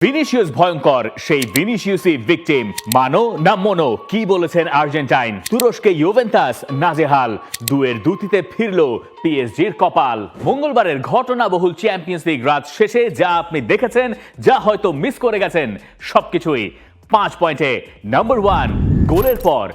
Vinicius ভয়ঙ্কর, সেই ভিনিসিয়াসই victim. মানো না মনো, কি বলেছেন আর্জেন্টাইন? তুরস্কে ইউভেন্টাস নাজেহাল, দুয়ের দুটিতে ফিরল পিএসজির কপাল। মঙ্গলবারের ঘটনাবহুল চ্যাম্পিয়ন্স লিগ রাত শেষে যা আপনি দেখেছেন, যা হয়তো মিস করে গেছেন, সবকিছুই 5 পয়েন্টে। নাম্বার 1, গোলের পর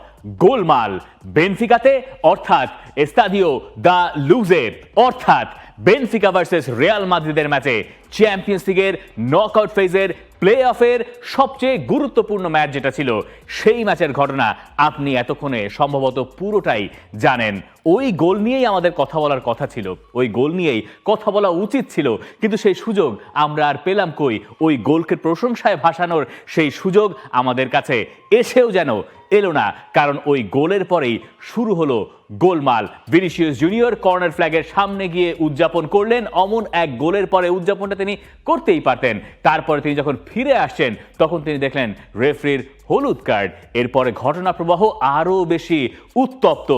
গোলমাল বেনফিকাতে, অর্থাৎ এস্তাদিও দ্য লুজে, অর্থাৎ বেনফিকা ভার্সেস রিয়াল মাদ্রিদের ম্যাচে চ্যাম্পিয়ন্স লিগের নকআউট ফেজের প্লে অফের সবচেয়ে গুরুত্বপূর্ণ ম্যাচ যেটা ছিল, সেই ম্যাচের ঘটনা আপনি এতক্ষণে সম্ভবত পুরোটাই জানেন। ওই গোল নিয়েই আমাদের কথা বলার কথা ছিল, ওই গোল নিয়েই কথা বলা উচিত ছিল, কিন্তু সেই সুযোগ আমরা আর পেলাম কই? ওই গোলকে প্রশংসায় ভাসানোর সেই সুযোগ আমাদের কাছে এসেও যেন এলো না, কারণ ওই গোলের পরেই শুরু হলো গোলমাল। ভিনিসিয়াস জুনিয়র কর্নার ফ্ল্যাগের সামনে গিয়ে উদযাপন করলেন। অমন এক গোলের পরে উদযাপনটা তিনি করতেই পারতেন। তারপরে তিনি যখন ফিরে আসছেন, তখন তিনি দেখলেন রেফারির হলুদ কার্ড। এরপরে ঘটনা প্রবাহ আরো বেশি উত্তপ্ত।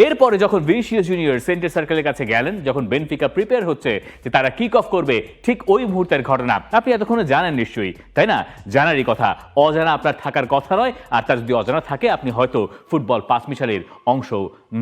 এরপরে যখন ভিনিসিয়াস জুনিয়র সেন্টার সার্কেলের কাছে গেলেন, যখন বেনফিকা প্রিপেয়ার হচ্ছে যে তারা কিক অফ করবে, ঠিক ওই মুহূর্তের ঘটনা আপনি এতক্ষণে জানেন নিশ্চয়ই, তাই না? জানারই কথা, অজানা আপনার থাকার কথা নয়। আর তার যদি অজানা থাকে, আপনি হয়তো ফুটবল পাঁচ মিশালির অংশ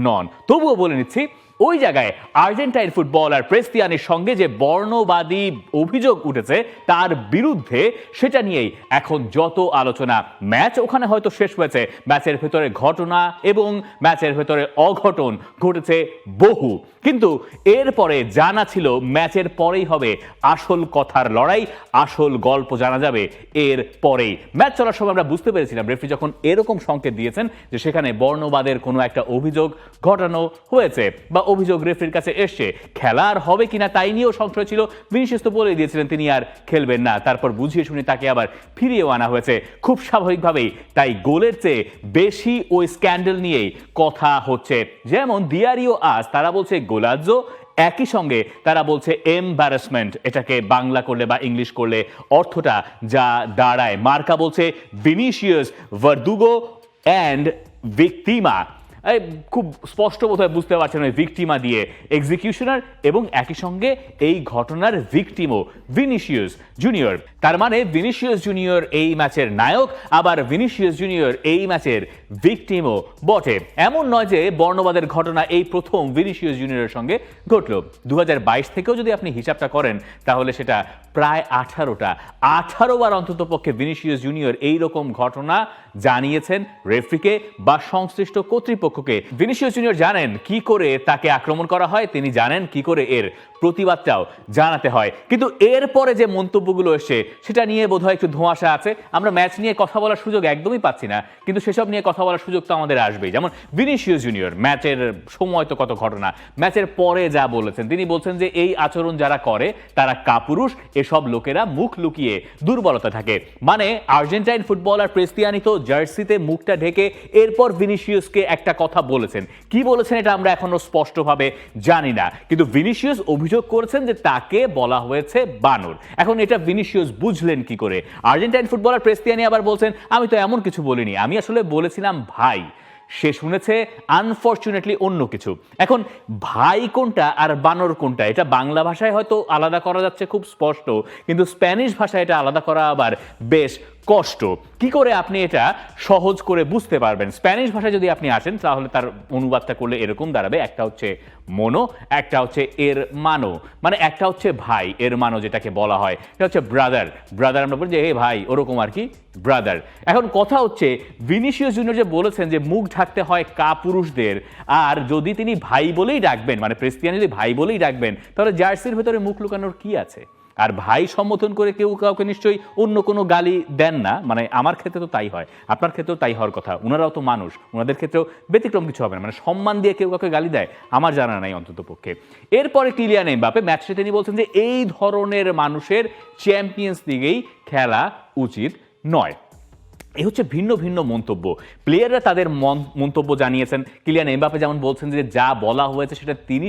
নন। তবুও বলে নিচ্ছি, ওই জায়গায় আর্জেন্টাইন ফুটবলার প্রেস্তিয়ানির সঙ্গে যে বর্ণবাদী অভিযোগ উঠেছে তার বিরুদ্ধে, সেটা নিয়েই এখন যত আলোচনা। ম্যাচ ওখানে হয়তো শেষ হয়েছে, ম্যাচের ভেতরে ঘটনা এবং ম্যাচের ভেতরে অঘটন ঘটেছে বহু, কিন্তু এরপরে জানা ছিল ম্যাচের পরেই হবে আসল কথার লড়াই, আসল গল্প জানা যাবে এর পরেই। ম্যাচ চলার সময় আমরা বুঝতে পেরেছিলাম রেফারি যখন এরকম সংকেত দিয়েছেন যে সেখানে বর্ণবাদের কোনো একটা অভিযোগ ঘটানো হয়েছে বা অভিযোগ রেফারির কাছে এসছে, খেলা আর হবে কিনা তাই নিয়েও সংশয় ছিল। ভিনিসিয়াস তো বলে দিয়েছিলেন তিনি আর খেলবেন না, তারপর বুঝিয়ে শুনে তাকে আবার ফিরিয়েও আনা হয়েছে খুব স্বাভাবিকভাবেই। তাই গোলের চেয়ে বেশি ওই স্ক্যান্ডাল নিয়েই কথা হচ্ছে। যেমন দিয়ারিও আজ তারা বলছে গোলাজ্জো, একই সঙ্গে তারা বলছে এমবারাসমেন্ট। এটাকে বাংলা করলে বা ইংলিশ করলে অর্থটা যা দাঁড়ায়, মার্কা বলছে ভিনিসিয়াস ভার্দুগো অ্যান্ড ভিকটিমা। খুব স্পষ্ট বোধহয় বুঝতে পারছেন ওই ভিকটিমা দিয়ে এক্সিকিউশনার, এবং একই সঙ্গে এই ঘটনার ভিকটিমও ভিনিসিয়াস জুনিয়র। তার মানে ভিনিসিয়াস জুনিয়র এই ম্যাচের নায়ক, আবার ভিনিসিয়াস জুনিয়র এই ম্যাচের ভিকটিমও বটে। এমন নয় যে বর্ণবাদের ঘটনা এই প্রথম ভিনিসিয়াস জুনিয়রের সঙ্গে ঘটল। 2022 থেকেও যদি আপনি হিসাবটা করেন, তাহলে সেটা প্রায় 18 বার অন্তত পক্ষে ভিনিসিয়াস জুনিয়র এইরকম ঘটনা জানিয়েছেন রেফারিকে বা সংশ্লিষ্ট কর্তৃপক্ষকে। ভিনিসিয়াস জুনিয়র জানেন কি করে তাকে আক্রমণ করা হয়, তিনি জানেন কি করে এর প্রতিবাদটাও জানাতে হয়। কিন্তু এরপরে যে মন্তব্যগুলো এসছে, সেটা নিয়ে বোধহয় একটু ধোঁয়াশা আছে। আমরা ম্যাচ নিয়ে কথা বলার সুযোগ একদমই পাচ্ছি না, কিন্তু সেসব নিয়ে কথা বলার সুযোগ তো আমাদের আসবেই। যেমন ভিনিসিয়াস জুনিয়র ম্যাচের সময় তো কত ঘটনা, ম্যাচের পরে যা বলেছেন, তিনি বলছেন যে এই আচরণ যারা করে তারা কাপুরুষ, এসব লোকেরা মুখ লুকিয়ে দুর্বলতা থাকে। মানে আর্জেন্টাইন ফুটবলার প্রেস্তিয়ানি তো জার্সিতে মুখটা ঢেকে এরপর ভিনিসিয়াসকে একটা কথা বলেছেন। কি বলেছেন এটা আমরা এখনো স্পষ্টভাবে জানি না, কিন্তু ভিনিসিয়াস অভিযোগ করেছেন যে তাকে বলা হয়েছে বানর। এখন এটা ভিনিসিয়াস বুঝলেন কি করে? আর্জেন্টাইন ফুটবলার প্রেস্তিয়ানি আবার বলছেন আমি তো এমন কিছু বলিনি, আমি আসলে বলেছিলাম ভাই। সে শুনেছে আনফরচুনেটলি অন্য কিছু। এখন ভাই কোনটা আর বানর কোনটা, এটা বাংলা ভাষায় হয়তো আলাদা করা যাচ্ছে খুব স্পষ্ট, কিন্তু স্প্যানিশ ভাষায় এটা আলাদা করা আবার বেশ কষ্ট। কি করে আপনি এটা সহজ করে বুঝতে পারবেন? স্প্যানিশ ভাষায় যদি আপনি আসেন, তাহলে তার অনুবাদটা করলে এরকম দাঁড়াবে, একটা হচ্ছে মোনো, একটা হচ্ছে এর মানো, মানে একটা হচ্ছে ভাই, এর মানো যেটাকে বলা হয় এটা হচ্ছে ব্রাদার। ব্রাদার আমরা বলি যে হে ভাই, ওরকম আর কি, ব্রাদার। এখন কথা হচ্ছে ভিনিসিয়াস জুনিয়র যে বলেছেন যে মুখ ঢাকতে হয় কাপুরুষদের, আর যদি তিনি ভাই বলেই ডাকবেন, মানে প্রেস্তিয়ানি যদি ভাই বলেই ডাকবেন, তাহলে জার্সির ভেতরে মুখ লুকানোর কি আছে? আর ভাই সম্বোধন করে কেউ কাউকে নিশ্চয়ই অন্য কোনো গালি দেন না। মানে আমার ক্ষেত্রে তো তাই হয়, আপনার ক্ষেত্রেও তাই হওয়ার কথা। ওনারাও তো মানুষ, ওনাদের ক্ষেত্রেও ব্যতিক্রম কিছু হবে না। মানে সম্মান দিয়ে কেউ কাউকে গালি দেয় আমার জানা নাই অন্তত পক্ষে। এরপরে কিলিয়ান এমবাপে ম্যাচে তিনি বলছেন যে এই ধরনের মানুষের চ্যাম্পিয়ন্স লিগেই খেলা উচিত নয়। এই হচ্ছে ভিন্ন ভিন্ন মন্তব্য। প্লেয়াররা তাদের মন্তব্য জানিয়েছেন। কিলিয়ান এমবাপে যেমন বলছেন যে যা বলা হয়েছে সেটা তিনি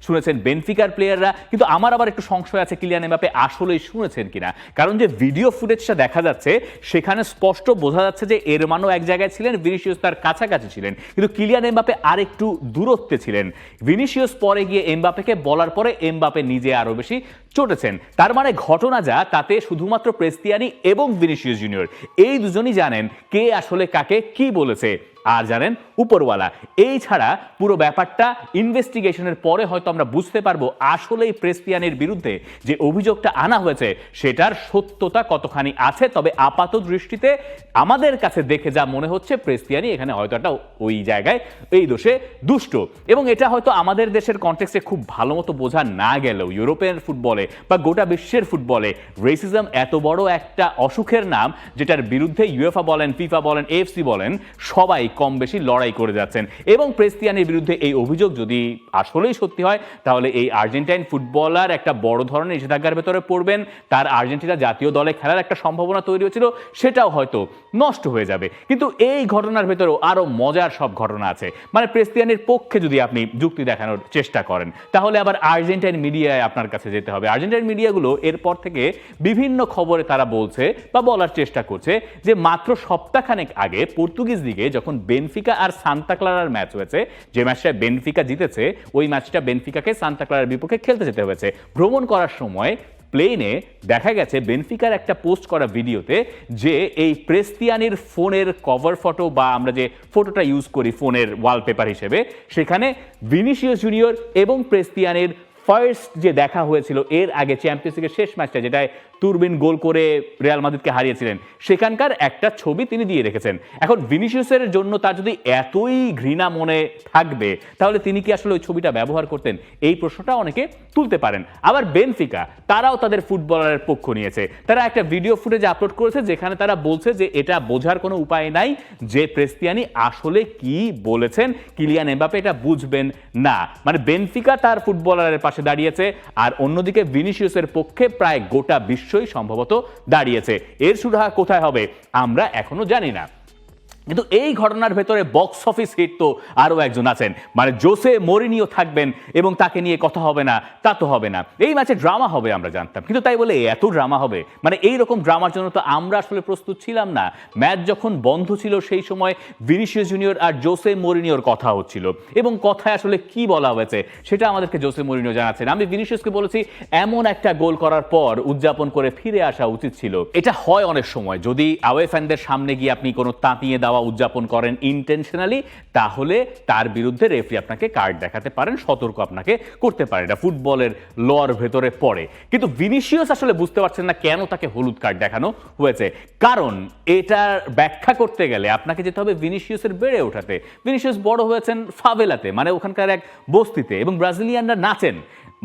শুনেছেন বেনফিকার প্লেয়াররা। কিন্তু আমার আবার একটু সংশয় আছে কিলিয়ান এমবাপে আসলেই শুনেছেন কিনা, কারণ যে ভিডিও ফুটেজটা দেখা যাচ্ছে সেখানে স্পষ্ট বোঝা যাচ্ছে যে এরমানও এক জায়গায় ছিলেন, ভিনিসিয়াস তার কাছাকাছি ছিলেন, কিন্তু কিলিয়ান এমবাপে আর একটু দূরত্বে ছিলেন। ভিনিসিয়াস পরে গিয়ে এমবাপেকে বলার পরে এমবাপে নিজে আরো বেশি চটেছেন। তার মানে ঘটনা যা, তাতে শুধুমাত্র ক্রিস্টিয়ানি এবং ভিনিসিয়াস জুনিয়র এই দুজনই জানেন কে আসলে কাকে কি বলেছে, আর জানেন উপরওয়ালা। এই ছাড়া পুরো ব্যাপারটা ইনভেস্টিগেশনের পরে হয়তো আমরা বুঝতে পারবো আসলেই ক্রিস্টিয়ানির বিরুদ্ধে যে অভিযোগটা আনা হয়েছে সেটার সত্যতা কতখানি আছে। তবে আপাত দৃষ্টিতে আমাদের কাছে দেখে যা মনে হচ্ছে, ক্রিস্টিয়ানি এখানে হয়তো একটা ওই জায়গায় এই দোষে দুষ্ট, এবং এটা হয়তো আমাদের দেশের কনটেক্সটে খুব ভালো মতো বোঝা না গেলেও ইউরোপের ফুটবলে বা গোটা বিশ্বের ফুটবলে রেসিজম এত বড় একটা অসুখের নাম, যেটার বিরুদ্ধে ইউএফা বলেন, ফিফা বলেন, এএফসি বলেন, সবাই কম বেশি লড়াই করে যাচ্ছেন। এবং ক্রিস্টিয়ানির বিরুদ্ধে এই অভিযোগ যদি আসলেই সত্যি হয়, তাহলে এই আর্জেন্টাইন ফুটবলার একটা বড় ধরনের নিষেধাজ্ঞার ভেতরে পড়বেন। তার আর্জেন্টিনা জাতীয় দলে খেলার একটা সম্ভাবনা তৈরি হয়েছিল, সেটাও হয়তো নষ্ট হয়ে যাবে। কিন্তু এই ঘটনার ভেতরেও আরো মজার সব ঘটনা আছে। মানে ক্রিস্টিয়ানির পক্ষে যদি আপনি যুক্তি দেখানোর চেষ্টা করেন, তাহলে আবার আর্জেন্টাইন মিডিয়ায় আপনার কাছে যেতে হবে। আর্জেন্টাইন মিডিয়াগুলো এরপর থেকে বিভিন্ন খবরে তারা বলছে বা বলার চেষ্টা করছে যে মাত্র সপ্তাহখানেক আগে পর্তুগিজ লিগে যখন বেনফিকা আর সান্তা ক্লারার ম্যাচ হয়েছে, যে ম্যাচটা বেনফিকা জিতেছে, ওই ম্যাচটা বেনফিকাকে সান্তা ক্লারার বিপক্ষে খেলতে যেতে হয়েছে। ভ্রমণ করার সময় প্লেনে দেখা গেছে বেনফিকার একটা পোস্ট করা ভিডিওতে যে এই ক্রিস্টিয়ানির ফোনের কভার ফটো বা আমরা যে ফটোটা ইউজ করি ফোনের ওয়ালপেপার হিসেবে, সেখানে ভিনিসিয়াস জুনিয়র এবং ক্রিস্টিয়ানির ফার্স্ট যে দেখা হয়েছিল এর আগে চ্যাম্পিয়ন্স লিগের শেষ ম্যাচটা, যেটায় তুরবিন গোল করে রিয়াল মাদ্রিদকে হারিয়েছিলেন, সেখানকার একটা ছবি তিনি দিয়ে রেখেছেন। এখন ভিনিসিয়াসের জন্য তার যদি এতই ঘৃণা মনে থাকবে, তাহলে তিনি কি আসলে ওই ছবিটা ব্যবহার করতেন? এই প্রশ্নটা অনেকে তুলতে পারেন। আবার বেনফিকা তারাও তাদের ফুটবলারের পক্ষ নিয়েছে। তারা একটা ভিডিও ফুটেজ আপলোড করেছে যেখানে তারা বলছে যে এটা বোঝার কোনো উপায় নাই যে ক্রিস্টিয়ানি আসলে কি বলেছেন, কিলিয়ান এমবাপে এটা বুঝবেন না। মানে বেনফিকা তার ফুটবলারের পাশে দাঁড়িয়েছে, আর অন্যদিকে ভিনিসিয়াসের পক্ষে প্রায় গোটা বিশ্বই সম্ভবত দাঁড়িয়েছে। এর সুরাহা কোথায় হবে আমরা এখনো জানি না। কিন্তু এই ঘটনার ভেতরে বক্স অফিস হিট তো আরো একজন আছেন। মানে জোসে মরিনিও থাকবেন এবং তাকে নিয়ে কথা হবে না, তা তো হবে না। এই ম্যাচে ড্রামা হবে আমরা জানতাম, কিন্তু তাই বলে এত ড্রামা হবে? মানে এই রকম ড্রামার জন্য তো আমরা আসলে প্রস্তুত ছিলাম না। ম্যাচ যখন বন্ধ ছিল সেই সময় ভিনিসিয়াস জুনিয়র আর জোসে মরিনিওর কথা হচ্ছিল, এবং কথায় আসলে কি বলা হয়েছে সেটা আমাদেরকে জোসে মরিনিও জানাচ্ছেন। আমি ভিনিসিয়াসকে বলেছি এমন একটা গোল করার পর উদযাপন করে ফিরে আসা উচিত ছিল। এটা হয় অনেক সময়, যদি আওয়ে ফ্যানদের সামনে গিয়ে আপনি কোনো তাঁতিয়ে দেওয়া উদযাপন করেন ইন্টেনশনালি, তাহলে তার বিরুদ্ধে রেফারি আপনাকে কার্ড দেখাতে পারেন, সতর্ক আপনাকে করতে পারে। এটা ফুটবলের লর ভেতরে পড়ে। কিন্তু ভিনিসিয়াস আসলে বুঝতে পারছেন না কেন তাকে হলুদ কার্ড দেখানো হয়েছে। কারণ এটার ব্যাখ্যা করতে গেলে আপনাকে যেতে হবে ভিনিসিয়াসের বেড়ে ওঠাতে। ভিনিসিয়াস বড় হয়েছেন ফাভেলাতে, মানে ওখানকার এক বস্তিতে, এবং ব্রাজিলিয়ানরা নাচেন।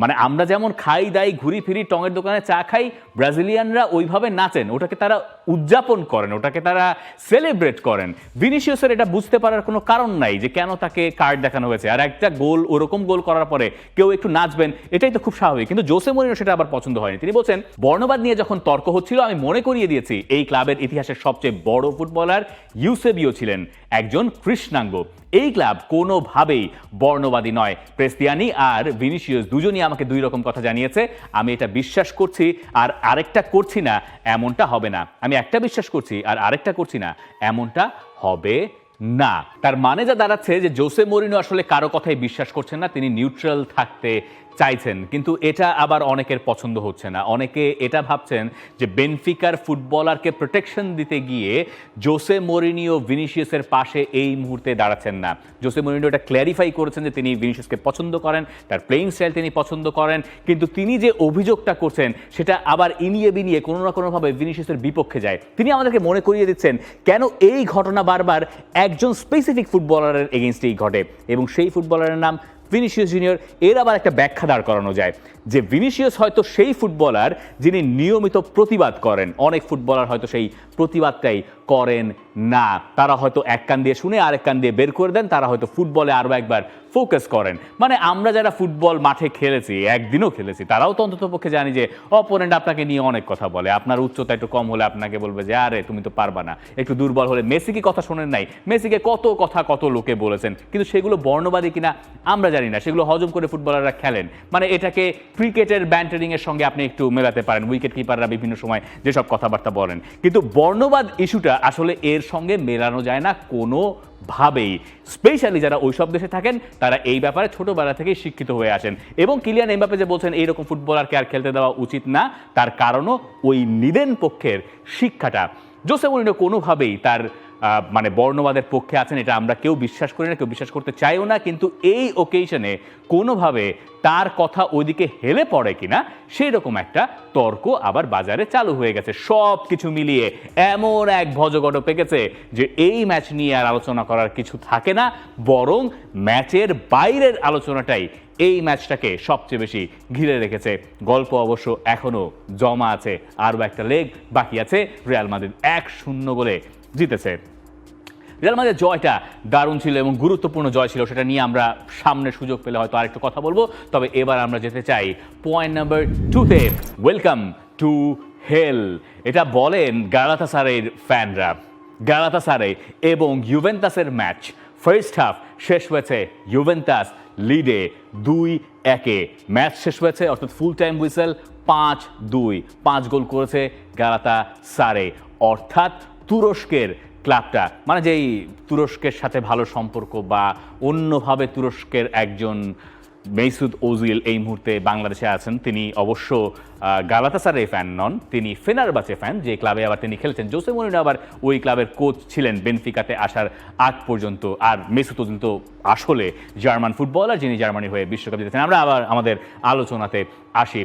মানে আমরা যেমন খাই দাই ঘুরি ফিরি টঙের দোকানে চা খাই, ব্রাজিলিয়ানরা ওইভাবে নাচেন, ওটাকে তারা উদযাপন করেন, ওটাকে তারা সেলিব্রেট করেন। ভিনিসিয়াসের এটা বুঝতে পারার কোনো কারণ নাই যে কেন তাকে কার্ড দেখানো হয়েছে। আর একটা গোল, ওরকম গোল করার পরে কেউ একটু নাচবেন, এটাই তো খুব স্বাভাবিক। কিন্তু জোসে মরিনো সেটা আবার পছন্দ হয়নি। তিনি বলছেন বর্ণবাদ নিয়ে যখন তর্ক হচ্ছিল, আমি মনে করিয়ে দিয়েছি এই ক্লাবের ইতিহাসের সবচেয়ে বড় ফুটবলার ইউসেবিও ছিলেন একজন কৃষ্ণাঙ্গ। এই ক্লাব কোনোভাবেই বর্ণবাদী নয়। ক্রিস্টিয়ানি আর ভিনিসিয়াস দুজনই আমাকে দুই রকম কথা জানিয়েছে। আমি এটা বিশ্বাস করছি আর আরেকটা করছি না, এমনটা হবে না। আমি একটা বিশ্বাস করছি আর আরেকটা করছি না, এমনটা হবে না। তার মানে যা দাঁড়াচ্ছে যে জোসে মরিনো আসলে কারো কথাই বিশ্বাস করছেন না, তিনি নিউট্রাল থাকতে চাইছেন। কিন্তু এটা আবার অনেকের পছন্দ হচ্ছে না। অনেকে এটা ভাবছেন যে বেনফিকার ফুটবলারকে প্রোটেকশন দিতে গিয়ে জোসে মরিনিও ভিনিসিয়াসের পাশে এই মুহূর্তে দাঁড়াচ্ছেন না। জোসে মরিনিও এটা ক্ল্যারিফাই করেছেন যে তিনি ভিনিসিয়াসকে পছন্দ করেন, তার প্লেইং স্টাইল তিনি পছন্দ করেন, কিন্তু তিনি যে অভিযোগটা করছেন সেটা আবার ইনিয়ে বিনিয়ে কোনো না কোনোভাবে ভিনিসিয়াসের বিপক্ষে যায়। তিনি আমাদেরকে মনে করিয়ে দিচ্ছেন কেন এই ঘটনা বারবার একজন স্পেসিফিক ফুটবলারের এগেইনস্টেই ঘটে, এবং সেই ফুটবলারের নাম ভিনিসিয়াস জুনিয়র। এর আবার একটা ব্যাখ্যা দাঁড় করানো যায় যে ভিনিসিয়াস হয়তো সেই ফুটবলার যিনি নিয়মিত প্রতিবাদ করেন। অনেক ফুটবলার হয়তো সেই প্রতিবাদটাই করেন না, তারা হয়তো এক কান দিয়ে শুনে আরেক কান দিয়ে বের করে দেন, তারা হয়তো ফুটবলে আরও একবার ফোকাস করেন। মানে আমরা যারা ফুটবল মাঠে খেলেছি, একদিনও খেলেছি, তারাও তো অন্তত পক্ষে জানি যে অপোনেন্ট আপনাকে নিয়ে অনেক কথা বলে। আপনার উচ্চতা একটু কম হলে আপনাকে বলবে যে আরে তুমি তো পারবা না, একটু দুর্বল হলে। মেসিকে কথা শোনেন নাই? মেসিকে কত কথা কত লোকে বলেছেন, কিন্তু সেগুলো বর্ণবাদী কিনা আমরা জানি না, সেগুলো হজম করে ফুটবলাররা খেলেন। মানে এটাকে ক্রিকেটের ব্যান্টারিং এর সঙ্গে আপনি একটু মেলাতে পারেন, উইকেট কিপাররা বিভিন্ন সময় যেসব কথাবার্তা বলেন, কিন্তু বর্ণবাদ ইস্যুটা আসলে এর সঙ্গে মেলানো যায় না কোনোভাবেই। স্পেশালি যারা ওইসব দেশে থাকেন তারা এই ব্যাপারে ছোটবেলা থেকেই শিক্ষিত হয়ে আসেন। এবং কিলিয়ান এমবাপ্পে যে বলছেন এইরকম ফুটবলারকে আর খেলতে দেওয়া উচিত না, তার কারণও ওই নিদেন পক্ষের শিক্ষাটা। জোসে মরিনো কোনোভাবেই তার মানে বর্ণবাদের পক্ষে আছেন এটা আমরা কেউ বিশ্বাস করি না, কেউ বিশ্বাস করতে চাইও না, কিন্তু এই ওকেশনে কোনোভাবে তার কথা ওইদিকে হেলে পড়ে কিনা সেই রকম একটা তর্ক আবার বাজারে চালু হয়ে গেছে। সব কিছু মিলিয়ে এমন এক ভজগট পেকেছে যে এই ম্যাচ নিয়ে আর আলোচনা করার কিছু থাকে না, বরং ম্যাচের বাইরের আলোচনাটাই এই ম্যাচটাকে সবচেয়ে বেশি ঘিরে রেখেছে। গল্প অবশ্য এখনো জমা আছে, আরও একটা লেগ বাকি আছে। রিয়াল মাদ্রিদ 1-0 গোলে জিতেছে। রিয়াল মাদ্রিদের জয়টা দারুণ ছিল এবং গুরুত্বপূর্ণ জয় ছিল, সেটা নিয়ে আমরা সামনে সুযোগ পেলে হয়তো আরেকটু কথা বলবো। তবে এবার আমরা যেতে চাই পয়েন্ট নাম্বার 2-তে। ওয়েলকাম টু হেল, এটা বলেন গালাতাসারাইয়ের ফ্যানরা। গালাতাসারাই এবং ইউভেন্টাসের ম্যাচ ফার্স্ট হাফ শেষ হয়েছে ইউভেন্টাস লিডে 2-1। ম্যাচ শেষ হয়েছে অর্থাৎ ফুল টাইম হুইসেল 5-2, 5 গোল করেছে গালাতাসারাই, অর্থাৎ তুরস্কের ক্লাবটা, মানে যেই তুরস্কের সাথে ভালো সম্পর্ক বা অন্যভাবে তুরস্কের একজন মেসুত ওজিল এই মুহূর্তে বাংলাদেশে আছেন। তিনি অবশ্য গালাতাসারাই ফ্যান নন, তিনি ফেনারবাচে ফ্যান, যে ক্লাবে আবার তিনি খেলেছেন। জোসে মরিনো আবার ওই ক্লাবের কোচ ছিলেন বেনফিকাতে আসার আগ পর্যন্ত। আর মেসুত ওজিল তো আসলে জার্মান ফুটবলার, যিনি জার্মানির হয়ে বিশ্বকাপ জিতেছেন। আমরা আবার আমাদের আলোচনাতে আসি।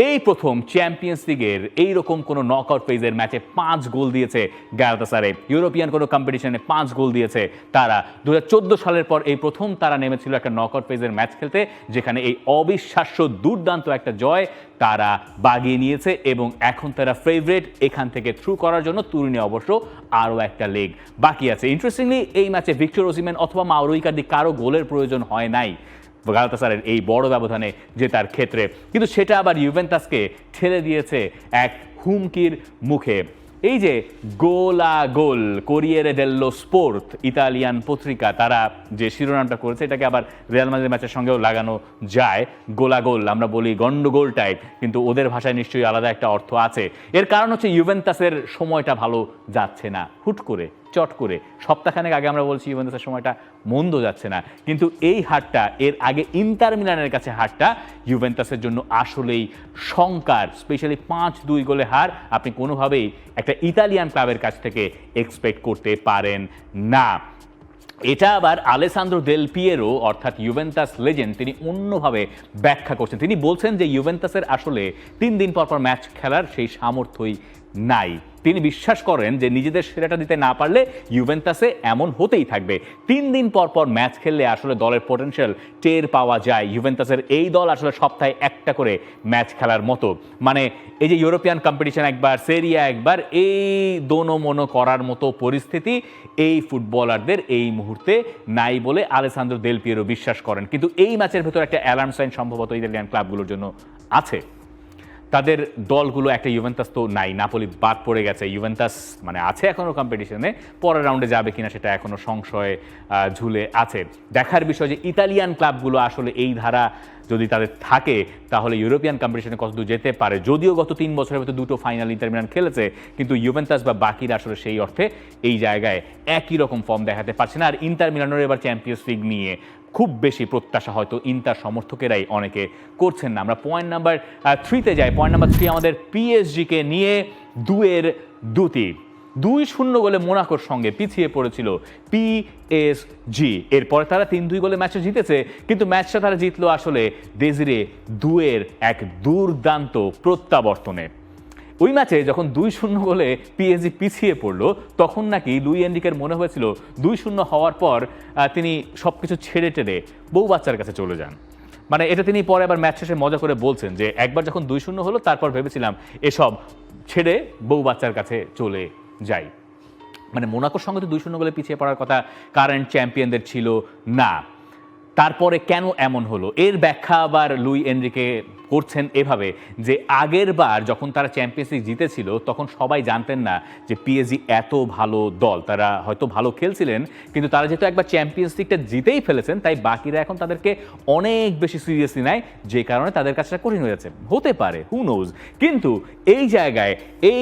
এই প্রথম চ্যাম্পিয়ন্স লিগের এইরকম কোনো নকআউট ফেজের ম্যাচে 5 গোল দিয়েছে গালাতাসারাই। ইউরোপিয়ান কোনো কম্পিটিশনে 5 গোল দিয়েছে তারা। 2014 সালের পর এই প্রথম তারা নেমেছিল একটা নকআউট ফেজের ম্যাচ খেলতে, যেখানে এই অবিশ্বাস্য দুর্দান্ত একটা জয় তারা বাগিয়ে নিয়েছে এবং এখন তারা ফেভারিট এখান থেকে থ্রু করার জন্য। তুরিনে অবশ্য আরও একটা লেগ বাকি আছে। ইন্টারেস্টিংলি এই ম্যাচে ভিক্টর ওসিমেন অথবা মাউরো ইকার্দি কারো গোলের প্রয়োজন হয় নাই গালাতাসারাইয়ের এই বড় ব্যবধানে জেতার ক্ষেত্রে, কিন্তু সেটা আবার ইউভেন্টাসকে ঠেলে দিয়েছে এক হুমকির মুখে। এই যে গোল কোরিয়েরে ডেল্লো স্পোর্ট ইতালিয়ান পত্রিকা, তারা যে শিরোনামটা করেছে এটাকে আবার রিয়াল মাদ্রিদ ম্যাচের সঙ্গেও লাগানো যায়। গোল আমরা বলি গন্ডগোল টাইপ, কিন্তু ওদের ভাষায় নিশ্চয়ই আলাদা একটা অর্থ আছে। এর কারণ হচ্ছে ইউভেন্টাসের সময়টা ভালো যাচ্ছে না, হুট করে চট করে। সপ্তাহখানেক আগে আমরা বলছি ইউভেন্টাসের সময়টা মন্দ যাচ্ছে না, কিন্তু এই হারটা, এর আগে ইন্টার মিলানের কাছে হারটা ইউভেন্টাসের জন্য আসলেই শঙ্কার। স্পেশালি 5-2 গোলে হার আপনি কোনোভাবেই একটা ইতালিয়ান ক্লাবের কাছ থেকে এক্সপেক্ট করতে পারেন না। এটা আবার আলেসান্দ্রো দেল পিয়েরো অর্থাৎ ইউভেন্টাস লেজেন্ড তিনি অন্যভাবে ব্যাখ্যা করছেন। তিনি বলছেন যে ইউভেন্টাসের আসলে 3 দিন পর ম্যাচ খেলার সেই সামর্থ্যই নাই। তিনি বিশ্বাস করেন যে নিজেদের সেরাটা দিতে না পারলে ইউভেন্টাসে এমন হতেই থাকবে। 3 দিন পর ম্যাচ খেললে আসলে দলের পোটেনশিয়াল টের পাওয়া যায়। ইউভেন্টাসের এই দল আসলে সপ্তাহে একটা করে ম্যাচ খেলার মতো, মানে এই যে ইউরোপিয়ান কম্পিটিশন একবার, সেরিয়া একবার, এই দোনো মনো করার মতো পরিস্থিতি এই ফুটবলারদের এই মুহূর্তে নাই বলে আলেসান্দ্রো দেল পিয়েরো বিশ্বাস করেন। কিন্তু এই ম্যাচের ভেতর একটা অ্যালার্ম সাইন সম্ভবত ইতালিয়ান ক্লাবগুলোর জন্য আছে। তাদের দলগুলো একটা, ইউভেন্টাস তো নাই, নাপোলি বাদ পড়ে গেছে, ইউভেন্টাস মানে আছে এখনও কম্পিটিশনে, পরের রাউন্ডে যাবে কিনা সেটা এখনও সংশয়ে ঝুলে আছে। দেখার বিষয় যে ইতালিয়ান ক্লাবগুলো আসলে এই ধারা যদি তাদের থাকে তাহলে ইউরোপিয়ান কম্পিটিশনে কতদূর যেতে পারে। যদিও গত 3 বছরের ভেতর 2টো ফাইনাল ইন্টার মিলান খেলেছে, কিন্তু ইউভেন্টাস বা বাকিরা আসলে সেই অর্থে এই জায়গায় একই রকম ফর্ম দেখাতে পারছে না। আর ইন্টার মিলানের এবার চ্যাম্পিয়ন্স লিগ নিয়ে খুব বেশি প্রত্যাশা হয়তো ইন্টার সমর্থকেরাই অনেকে করছেন না। আমরা পয়েন্ট নাম্বার 3-তে যাই। পয়েন্ট নাম্বার 3 আমাদের পিএসজিকে নিয়ে 2-2। 2-0 গোলে মোনাকোর সঙ্গে পিছিয়ে পড়েছিল পিএসজি। এরপরে তারা 3-2 গোলে ম্যাচে জিতেছে, কিন্তু ম্যাচটা তারা জিতলো আসলে দেজিরে দুয়ের এক দুর্দান্ত প্রত্যাবর্তনে। ওই ম্যাচে যখন 2-0 গোলে পিএসজি পিছিয়ে পড়লো, তখন নাকি লুই এনরিকের মনে হয়েছিল 2-0 হওয়ার পর তিনি সব কিছু ছেড়ে টেড়ে বউ বাচ্চার কাছে চলে যান। মানে এটা তিনি পরে আবার ম্যাচ শেষে মজা করে বলছেন যে একবার যখন 2-0 হলো তারপর ভেবেছিলাম এসব ছেড়ে বউ বাচ্চার কাছে চলে যাই। মানে মোনাকোর সঙ্গে তো 2-0 গোলে পিছিয়ে পড়ার কথা কারেন্ট চ্যাম্পিয়নদের ছিল না। তারপরে কেন এমন হলো এর ব্যাখ্যা আবার লুই এনরিকে করছেন এভাবে যে আগের বার যখন তারা চ্যাম্পিয়ন্স লিগ জিতেছিল তখন সবাই জানতেন না যে পিএসজি এত ভালো দল, তারা হয়তো ভালো খেলছিলেন কিন্তু তারা যেহেতু একবার চ্যাম্পিয়ন্স লিগটা জিতেই ফেলেছেন তাই বাকিরা এখন তাদেরকে অনেক বেশি সিরিয়াসলি নেয়, যে কারণে তাদের কাছে কঠিন হয়ে যাচ্ছে। হতে পারে, হু নোজ। কিন্তু এই জায়গায় এই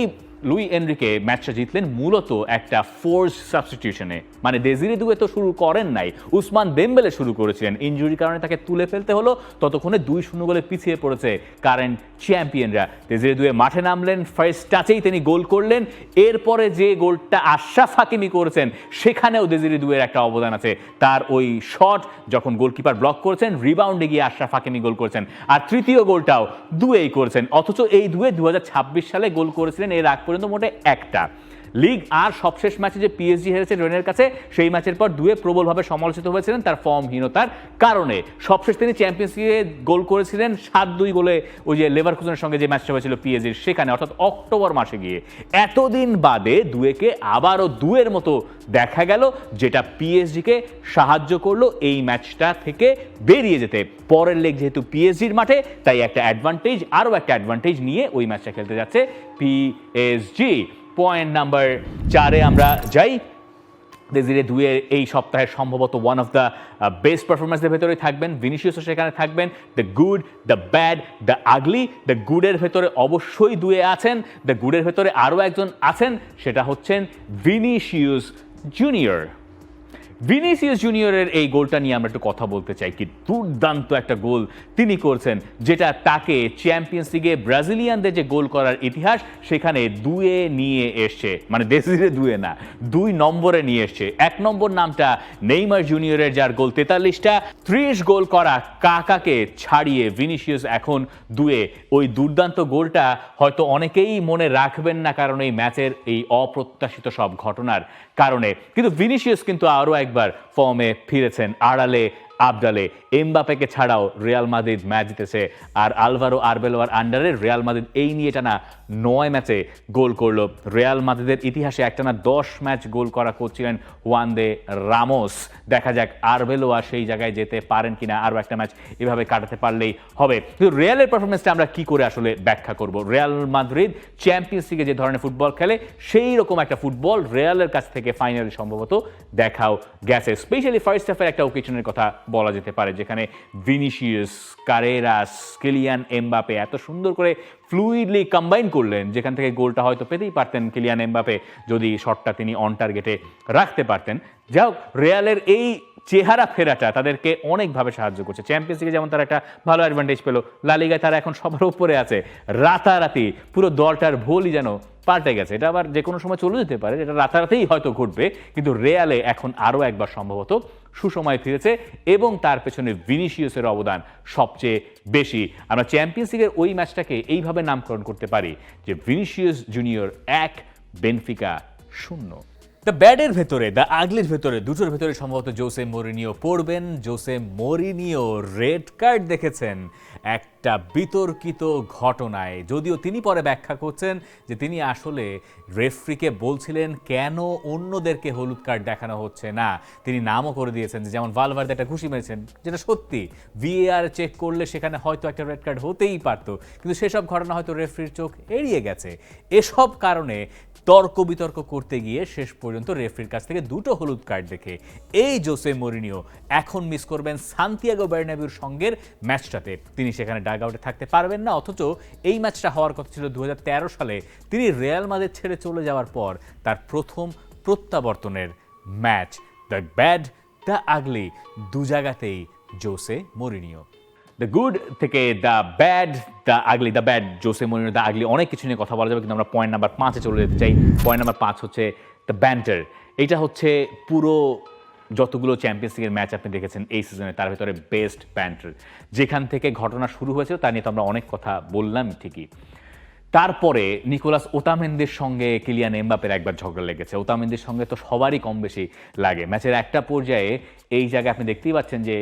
লুই এনরিকে ম্যাচটা জিতলেন মূলত একটা ফোর্স সাবস্টিটিউশনে। মানে দেজিরে দুয়ে তো শুরু করেন নাই, উসমান দেমবেলে শুরু করেছিলেন, ইনজুরির কারণে তাকে তুলে ফেলতে হলো, ততক্ষণে 2-0 গোলে পিছিয়ে পড়েছে কারেন্ট চ্যাম্পিয়নরা। দেজিরে দুয়ে মাঠে নামলেন, ফার্স্ট টাচেই তিনি গোল করলেন। এরপরে যে গোলটা আশরাফ হাকিমি করেছেন সেখানেও দেজিরে দুয়ের একটা অবদান আছে, তার ওই শট যখন গোলকিপার ব্লক করেছেন রিবাউন্ডে গিয়ে আশরাফ হাকিমি গোল করেছেন, আর তৃতীয় গোলটাও দুয়েই করেছেন। অথচ এই দুয়ে 2026 সালে গোল করেছিলেন এর আগ পর্যন্ত মোটে একটা। লিগ আর সবশেষ ম্যাচে যে পিএসজি হেরেছে রেনের কাছে সেই ম্যাচের পর দুয়ে প্রবলভাবে সমালোচিত হয়েছিলেন তার ফর্মহীনতার কারণে। সবশেষ তিনি চ্যাম্পিয়ন্স লিগে গোল করেছিলেন 7-2 গোলে ওই যে লেভারকুসেনের সঙ্গে যে ম্যাচটা হয়েছিল পিএসজির সেখানে, অর্থাৎ অক্টোবর মাসে গিয়ে। এতদিন বাদে দুয়েকে আবারও দুয়ের মতো দেখা গেল, যেটা পিএসজিকে সাহায্য করলো এই ম্যাচটা থেকে বেরিয়ে যেতে। পরের লেগ যেহেতু পিএসজির মাঠে তাই একটা অ্যাডভান্টেজ, আরও একটা অ্যাডভান্টেজ নিয়ে ওই ম্যাচটা খেলতে যাচ্ছে পিএসজি। পয়েন্ট নাম্বার 4-এ আমরা যাই। দেজিরে দুয়ের এই সপ্তাহের সম্ভবত ওয়ান অফ দ্য বেস্ট পারফরমেন্সের ভেতরেই থাকবেন, ভিনিসিয়াসও সেখানে থাকবেন। The good, the bad, the ugly. The গুডের ভেতরে অবশ্যই দুয়ে আছেন, দ্য গুডের ভেতরে আরও একজন আছেন, সেটা হচ্ছেন ভিনিসিয়াস জুনিয়র। ভিনিসিয়াস জুনিয়রের এই গোলটা নিয়ে আমরা একটু কথা বলতে চাই। কি দুর্দান্ত একটা গোল তিনি করছেন, যেটা তাকে চ্যাম্পিয়ন্স লিগে ব্রাজিলিয়ানদের যে গোল করার ইতিহাস সেখানে দুয়ে নিয়ে এসছে, মানে দেশিরে দুয়ে না, 2 নম্বরে নিয়ে এসছে। 1 নম্বর নামটা নেইমার জুনিয়রের, যার গোল 43টা। 30 গোল করা কাকাকে ছাড়িয়ে ভিনিসিয়াস এখন দুয়ে। ওই দুর্দান্ত গোলটা হয়তো অনেকেই মনে রাখবেন না কারণ এই ম্যাচের এই অপ্রত্যাশিত সব ঘটনার কারণে, কিন্তু ভিনিসিয়াস কিন্তু আরও একবার ফর্মে ফিরেছেন। আড়ালে আবডালে এমবাপেকে ছাড়াও রিয়াল মাদ্রিদ ম্যাচ জিতেছে, আর আলভারো আরবেলোয়ার আন্ডারে রিয়াল মাদ্রিদ এই নিয়ে টানা 9 ম্যাচে গোল করলো। রিয়াল মাদ্রিদের ইতিহাসে একটানা 10 ম্যাচ গোল করা কোচ ছিলেন ওয়ান দে রামোস। দেখা যাক আরবেলোয়া সেই জায়গায় যেতে পারেন কিনা, আরও একটা ম্যাচ এভাবে কাটাতে পারলেই হবে। কিন্তু রিয়ালের পারফরমেন্সটা আমরা কি করে আসলে ব্যাখ্যা করব? রিয়াল মাদ্রিদ চ্যাম্পিয়ন্স লিগে যে ধরনের ফুটবল খেলে সেই রকম একটা ফুটবল রিয়ালের কাছ থেকে ফাইনালে সম্ভবত দেখাও গেছে। স্পেশালি ফার্স্ট হাফের একটা ওকেশনের কথা বলা যেতে পারে, যেখানে ভিনিসিয়াস, কারেরাস, কিলিয়ান এমবাপে এত সুন্দর করে ফ্লুইডলি কম্বাইন করলেন, যেখান থেকে গোলটা হয়তো পেতেই পারতেন কিলিয়ান এমবাপে যদি শটটা তিনি অন টার্গেটে রাখতে পারতেন। যাই হোক, রিয়ালের এই চেহারা ফেরাটা তাদেরকে অনেকভাবে সাহায্য করছে। চ্যাম্পিয়ন্স লিগে যেমন তারা একটা ভালো অ্যাডভান্টেজ পেল, লা লিগায় তারা এখন সবার উপরে আছে। রাতারাতি পুরো দলটার ভোলই যেন পাল্টে গেছে। এটা আবার যে কোনো সময় চলে যেতে পারে, এটা রাতারাতিই হয়তো ঘটবে, কিন্তু রিয়ালে এখন আরও একবার সম্ভবত সুসময় ফিরেছে এবং তার পেছনে ভিনিসিয়াসের অবদান সবচেয়ে বেশি। আমরা চ্যাম্পিয়ন্স লিগের ওই ম্যাচটাকে এইভাবে নামকরণ করতে পারি যে ভিনিসিয়াস জুনিয়র 1, বেনফিকা 0। দ্য ব্যাডের ভেতরে, দ্য আগলির ভেতরে, দুটোর ভেতরে সম্ভবত জোসে মরিনিও পড়বেন। জোসে মরিনিও রেড কার্ড দেখেছেন একটা বিতর্কিত ঘটনায়, যদিও তিনি পরে ব্যাখ্যা করছেন যে তিনি আসলে রেফরিকে বলছিলেন কেন অন্যদেরকে হলুদ কার্ড দেখানো হচ্ছে না। তিনি নামও করে দিয়েছেন যে যেমন ভালভার্দে একটা ঘুষি মেরেছেন, যেটা সত্যি ভিএআর চেক করলে সেখানে হয়তো একটা রেড কার্ড হতেই পারতো, কিন্তু সেসব ঘটনা হয়তো রেফরির চোখ এড়িয়ে গেছে। এসব কারণে তর্ক বিতর্ক করতে গিয়ে শেষ পর্যন্ত রেফরির কাছ থেকে 2টো হলুদ কার্ড দেখে এই জোসে মরিনিও এখন মিস করবেন সান্তিয়াগো বার্নাবিউর সঙ্গের ম্যাচটাতে। তিনি সেখানে ডাগ আউটে থাকতে পারবেন না, অথচ এই ম্যাচটা হওয়ার কথা ছিল 2013 সালে। তিনি রিয়াল মাদ্রিদ ছেড়ে চলে যাওয়ার পর তার প্রথম প্রত্যাবর্তনের ম্যাচ। দ্য ব্যাড, দ্য আগলি, দু জায়গাতেই জোসে মরিনিও। দ্য গুড থেকে the bad, the ugly, the bad, Jose Mourinho, the আগলি, অনেক কিছু নিয়ে কথা বলা যাবে, কিন্তু আমরা পয়েন্ট নাম্বার 5-এ চলে যেতে চাই। পয়েন্ট নাম্বার 5 হচ্ছে দ্য ব্যান্টার। এইটা হচ্ছে পুরো যতগুলো চ্যাম্পিয়ন্স লিগের ম্যাচ আপনি দেখেছেন এই সিজনে তার ভিতরে বেস্ট ব্যান্টার। যেখান থেকে ঘটনা শুরু হয়েছিল তা নিয়ে তো আমরা অনেক কথা বললাম ঠিকই। তারপরে নিকোলাস ওতামেন্দির সঙ্গে কিলিয়ান এমবাপের একবার ঝগড়া লেগেছে। ওতামেন্দির সঙ্গে তো সবারই কম বেশি লাগে। ম্যাচের একটা পর্যায়ে এই জায়গায় আপনি দেখতেই পাচ্ছেন যে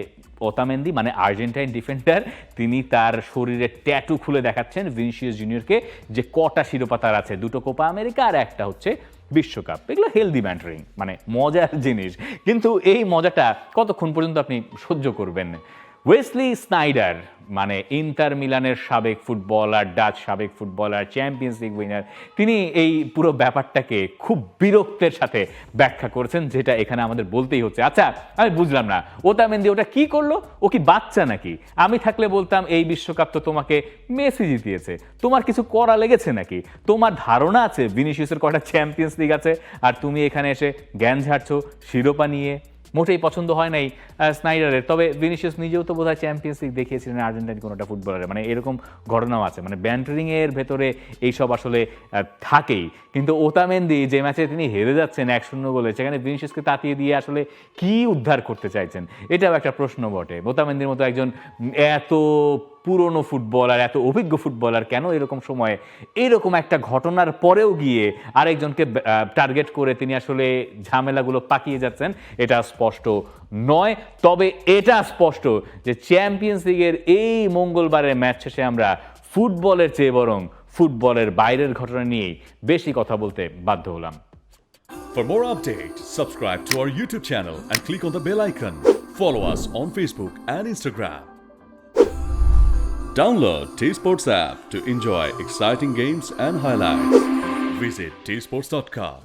ওতামেন্দি মানে আর্জেন্টাইন ডিফেন্ডার, তিনি তার শরীরে ট্যাটু খুলে দেখাচ্ছেন ভিনিসিয়াস জুনিয়রকে যে কটা শিরোপা তার আছে, 2টো কোপা আমেরিকা আর একটা হচ্ছে বিশ্বকাপ, এগুলো হেলদি ব্যান্টারিং, মানে মজার জিনিস। কিন্তু এই মজাটা কতক্ষণ পর্যন্ত আপনি সহ্য করবেন? ওয়েসলি স্নাইডার, মানে ইন্টার মিলানের সাবেক ফুটবলার, ডাচ সাবেক ফুটবলার, চ্যাম্পিয়ন্স লিগ উইনার, তিনি এই পুরো ব্যাপারটাকে খুব বিরক্তের সাথে ব্যাখ্যা করেছেন, যেটা এখানে আমাদের বলতেই হচ্ছে। আচ্ছা, আমি বুঝলাম না, ওতামেন্দি ওটা কি করলো? ও কি বাচ্চা নাকি? আমি থাকলে বলতাম এই বিশ্বকাপ তো তোমাকে মেসি জিতিয়েছে, তোমার কিছু করা লেগেছে নাকি? তোমার ধারণা আছে ভিনিসিয়াসের কটা চ্যাম্পিয়ন্স লিগ আছে, আর তুমি এখানে এসে জ্ঞান ঝাড়ছো শিরোপা নিয়ে? মোটেই পছন্দ হয় নাই স্নাইডারের। তবে ভিনিসিয়াস নিজেও তো বোধহয় চ্যাম্পিয়ন্স লিগ দেখিয়েছিলেন আর্জেন্টাইন কোনোটা ফুটবলারে, মানে এরকম ঘটনাও আছে। মানে ব্যান্টারিংয়ের ভেতরে এইসব আসলে থাকেই। কিন্তু ওতামেন্দি যে ম্যাচে তিনি হেরে যাচ্ছেন 1-0 গোলে, সেখানে ভিনিসিয়াসকে তাতিয়ে দিয়ে আসলে কি উদ্ধার করতে চাইছেন, এটাও একটা প্রশ্ন বটে। ওতামেন্দির মতো একজন এত পুরনো ফুটবলার, এত অভিজ্ঞ ফুটবলার কেন এরকম সময়ে এরকম একটা ঘটনার পরেও গিয়ে আরেকজনকে টার্গেট করে তিনি আসলে ঝামেলাগুলো পাকিয়ে যাচ্ছেন, এটা স্পষ্ট নয়। তবে এটা স্পষ্ট যে চ্যাম্পিয়ন্স লিগের এই মঙ্গলবারের ম্যাচ শেষে আমরা ফুটবলের চেয়ে বরং ফুটবলের বাইরের ঘটনা নিয়েই বেশি কথা বলতে বাধ্য হলাম। For more updates, subscribe to our YouTube channel and click on the bell icon. Follow us on Facebook and Instagram. Download T-Sports app to enjoy exciting games and highlights. Visit tsports.com.